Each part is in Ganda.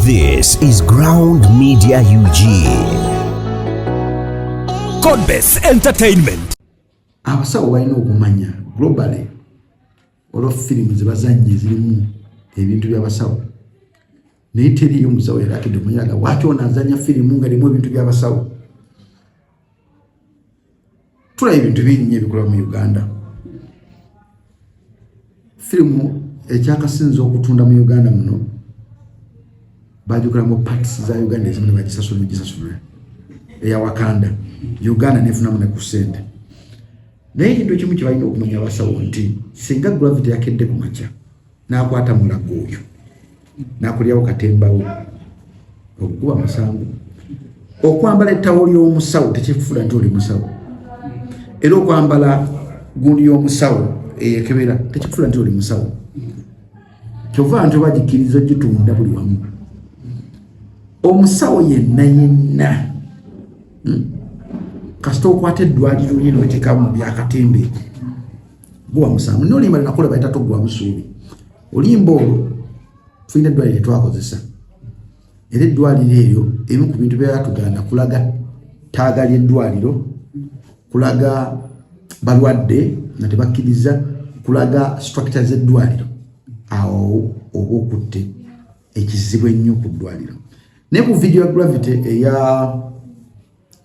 This is Ground Media UG. Godbase Entertainment. Abasawo balina okumanya globally olwo firimu zibazanye zirimu ebintu by'abasawo. Naye teriyo musawo yarakidde omunyaga lwaki onazanya firimu nga limu ebintu by'abasawo. Tulaba ebintu bingi ebikola mu Uganda. Firimu ekyakasinze okutunda mu Uganda muno bajukiramu parts za Uganda ezimu bagisasulira eya Wakanda. Uganda nefunamu ne ku ssente. Naye ekintu ekimu kye balina okumanya abasawo nti singa gravity yakedde ku makya n'akwata mulago oyo n'akulyawo katembawo okukuba musango. Okwambala ettawuli y'omusawo tekikufuula nti oli musawo, era okwambala gundi y'omusawo eyekebera tekikufuula nti oli musawo. Kyova nti bagikkiriza gitunda buli wamu. Omusawo yenna kasita okwata eddwaliro lye n'oteekamu mu byakatembe guba musango. N'olimba linakola bayita toggwa musuubi. Olimba olwo tulina eddwaliro lye twakozesa, era eddwaliro eryo ebimu ku bintu byatuganda kulaga ttaaga ly'eddwaliro, kulaga balwadde nga tebakkiriza, kulaga structure z'eddwaliro. Awo oba okutte ekizibu ennyo ku ddwaliro. Naye ku video ya gravity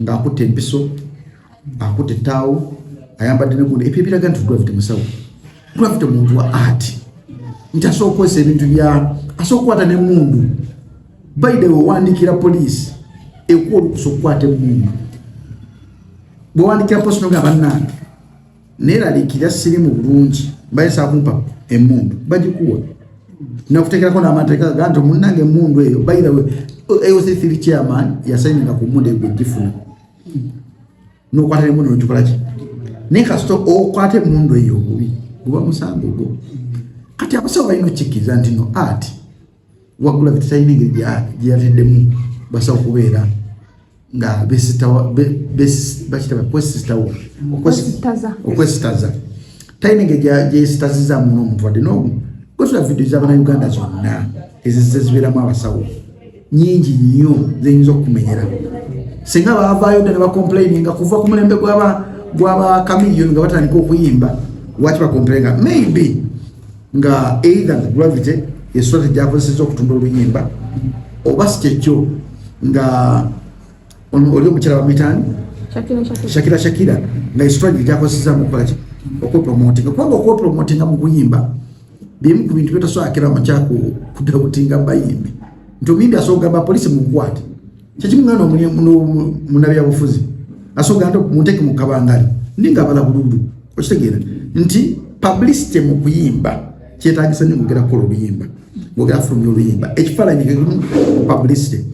ng'akutte empiso, akutte ettaawo, ayambadde ne gundi, ebyo biraga nti gravity musawo. Gravity muntu wa art nti asobola okukozesa ebintu asobola okukwata n'emmundu. By the way, owandiikira poliisi ekuwa olukusa okukwata emmundu. Bw'owandiikira poliisi n'ogamba bannange neeraliikirira sirimu bulungi bayinza kumpa emmundu, bagikuwa nakuteekerako n'amateeka ga nti munnange emmundu eyo by the way AOC3 chairman yasayininga ku mmundu egwe gifuna n'okwata emmundu n'otukolaki. Naye kasita okwata emmundu eyo obubi guba musango gwo. Kati abasawo balina okukkiriza nti no art waggula bitalina engeri gyeyateddemu basawo okubeera nga okwesitaza. Talina engeri gyesitaziza muno omuntu wadde n'omu. Gotula vidiyo z'Abannayuganda zonna ezibeeramu abasawo nyingi nnyo zenyinza okumenyera. Singa baavaayo dda ne bakomplaininga kuva ku mulembe gw'aba Chameleone nga batandika okuyimba, lwaki bakomplaininga? Maybe nga either nga gravity strategy akozesezza okutunda oluyimba, oba si kyekyo nga oli omukyala wa mitani Shakira nga strategy gyakozesezzamu okukolaki okwepromotinga. Kubanga okwepromotinga mu kuyimba bimu ku bintu by'otasobola akira amakyako kudabutinga bayimbi nti omuyimbi asobola gamba poliisi mukwate. Kyekimu ngana munnabyabufuzi asobola gamba munteeke mu kabangali ndinga abala bululu. Okitegeera nti publicity mu kuyimba kyetaagisa nnyo ng'ogera kukola oluyimba, ng'ogera fulumya oluyimba. Ekifaananyi publicity.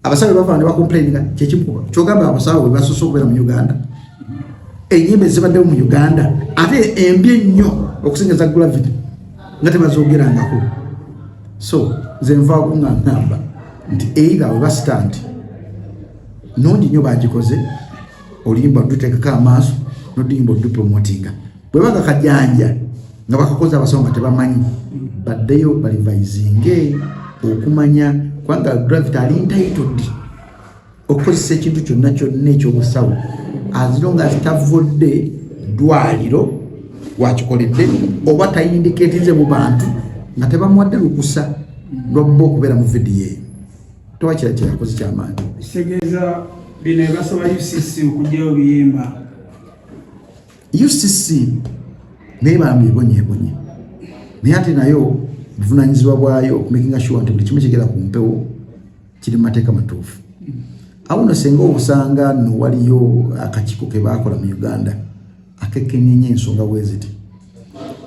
Abasawo bava ne bakomplaininga kyekimu kyogamba abasawo bwe basoose okubeera mu Uganda, ennyimba ezibaddewo mu Uganda ate embi ennyo okusinga gravity nga tebazoogerangako. So nze nvaako nga ŋŋamba nti either we basita nti nungi nnyo bagikoze oluyimba oluteekako amaaso n'oluyimba olupromotinga. Bwe baga kajanja nga bakakoze abasawo nga tebamanyi, baddeyo balivayizinge okumanya kubanga gravity ali entitled okukozesa ekintu kyonna kyonna ekyobusawo aziro nga zitavudde ddwaliro wakikoledde oba tayindikeetize mu bantu nga tebamuwadde lukusa lwabba okubeera mu vidiyo eyo. Tewakira kyeyakoze kyamaanyi. Kitegeeza bino ebasaba UCC okugyayo oluyimba. UCC naye bambibonyeebonye, naye ate nayo buvunaanyizibwa bwayo okumakinga sure nti buli kimu kigera ku mpewo kiri mu mateeka matuufu. Awuno singa obusanga nno waliyo akakiiko ke baakola mu Uganda akekennyenya ensonga bwe ziti.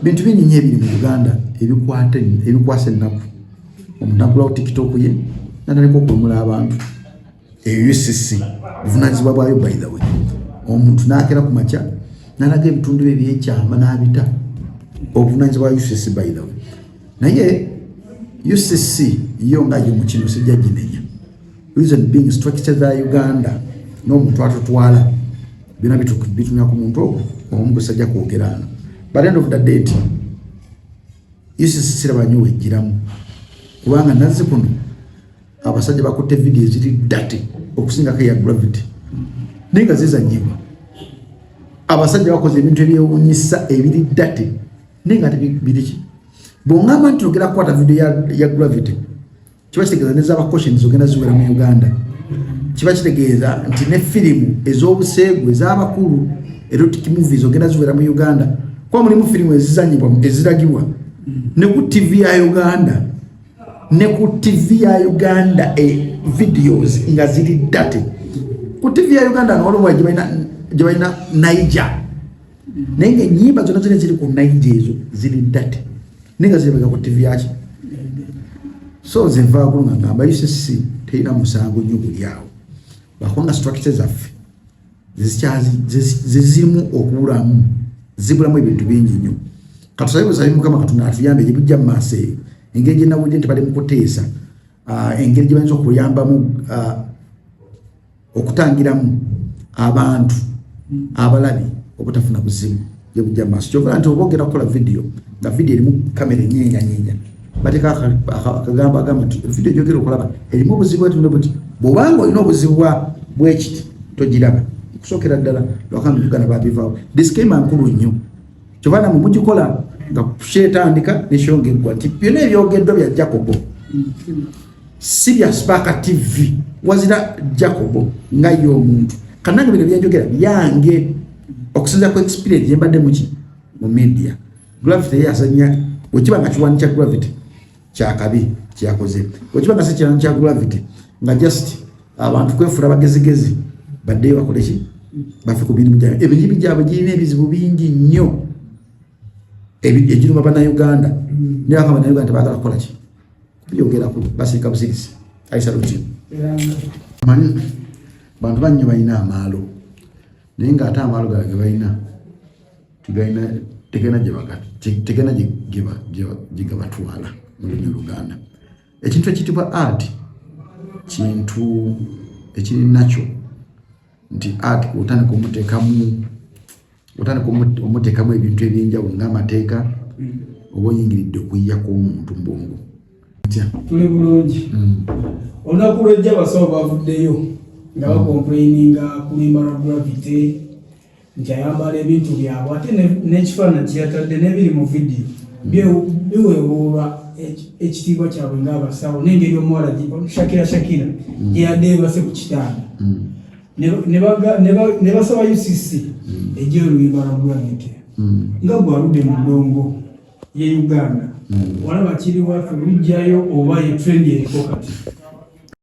Bintu bingi nnyo ebiri mu Uganda ebikwasa ennaku. Omuntu agulawo TikTok ye n'atandika okulumula abantu. UCC buvunaanyizibwa bwayo by the way. Omuntu n'akera ku makya n'alaga ebitundu bye ebyekyama n'abita. Obuvunaanyizibwa bwa UCC by the way. Naye UCC yo nga yo mu kino sijja ginenya. Reason being structure za Uganda n'omuntu atutwala bina bitumya ku muntu ogwo omu gusajja kwogerana. By the end of the day UCC siraba nnyo wejjiramu kubanga nazze kuno abasajja bakutte video ziri dirty okusinga ke ya Gravity nenga zizanyibwa abasajja bakoze ebintu ebyewunyisa ebiri dirty nenga tebiriki bongamba ntugera kwata video ya Gravity kiba kitegeeza neza abakosheni zogenda ziwera mu Uganda kiba kitegeeza nti ne filimu ez'obuseegu ez'abakulu erotic movies zogenda ziwera mu Uganda kwa mulimu filimu ezizanyibwa eziragibwa ne ku TV ya Uganda videos nga ziri dirty ku TV ya Uganda nga waliwo jibaina Niger nenge nyimba zonna ziri ku Niger ezo ziri dirty nenga ziribega ku TV yaki so zenva kulunga ngamba UCC teina musango nnyo buli awo bakonga structures zaffe zizimu okubulamu zibulamu ebintu bingi nnyo katusayibuzayi Mukama Katonda atuyambe ebijja mu maaso eyo engeri gye nawulidde nti bali mu kuteesa engeri gye bayinza okuyambamu okutangiramu abantu abalabi obutafuna buzibu gye bujja mu maaso kyova nti oba ogenda kukola video nga video erimu kamera enyenyanyeenya bateeka akagamba agamba nti video gyogera okulaba erimu obuzibu etuno buti bw'obanga olina obuzibu bwekiti togiraba kusokera ddala lwakambi Uganda babivaawo disclaimer nkulu nnyo kyova namwe mugikola nga kushetandika neshongerwa nti byonna ebyogeddwa bya Jacobo si bya Spark TV wazira Jacobo nga y'omuntu kanange bino byanjogera byange okusinza ku experience yembadde mu media Gravity yasanya wekiba nga kiwani kya Gravity kyakabi kyakoze wekiba nga sekirano kya Gravity nga just abantu kwefula bagezigezi badde bakoleki bafe ku birimu byabwe ebintu byabwe girina ebizibu bingi nnyo ejiruma bana Uganda ne bakaba na Uganda bagala kukola ki byogera ku basika busirisi aisa ruti mani bantu bannyo balina amaalo naye nga ate amaalo gage balina tegena gye gabatwala mu Uganda ekintu ekitibwa art kintu ekiri nakyo nti art otandika omutekamu ebintu ebyenjawulo ng'amateeka oba oyingiridde okuyiya kw'omuntu mbongo tuli bulungi olunaku lwejja abasawo bavuddeyo nga bakomplaininga kulimba lwa Gravity nti ayambala ebintu byabwe ate n'ekifaananyi kyeyatadde n'ebiri mu vidiyo biweebuulwa ekitiibwa kyabwe ng'abasawo n'engeri omuwala Shakira gyeyadde ebase ku kitanda ne basaba UCC ejja oluyimba lwa Gravity nga gwaludde mu ndongo ye Uganda walaba kiri waffe lujjayo oba ye trend eriko kati